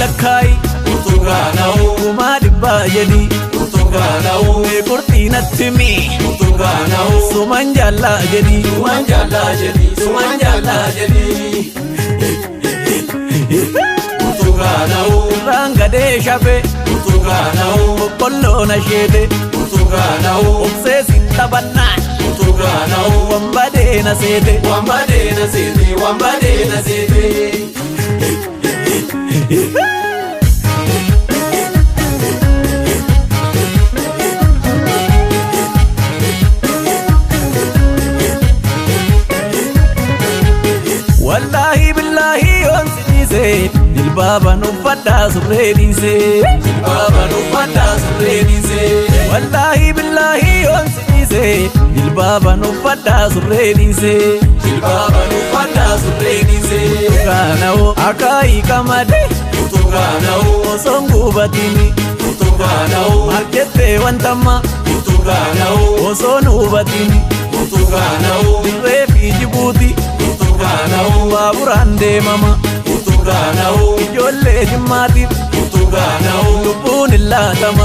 lakkaay Urtugaana'u kumaa dhibbaa jedhi Urtugaana'u qurxii natti himi Urtugaana'u suman jaallaa jedhi Suman jaallaa jedhi Suman jaallaa jedhi Urtugaana'u irraan gadee shafe Urtugaana'u boqqolloo na sheete Urtugaana'u obsee sin taphannaan Urtugaana'u wambadee na seete Wambadee na seete Wambadee na seete wallaahi billaahi yoon si dhiise jilbaaban uffadhaa surree dhiise Jilbaaban uffadhaa surree dhiise wallaahi billaahi yoon si dhiise jilbaaban uffadhaa surree dhiise Jilbaaban uffadhaa surree dhiise Urtugaana'u akaayii qamadee Urtugaana'u osoon gubatini Urtugaana'u maal jettee wantamma Urtugaana'u osoon hubatini Urtugaana'u dirree fi jibuuti Urtugaana'u baaburaan deemama Urtugaana'u ijoollee jimmaatiif Urtugaana'u lubbuun hin laatamu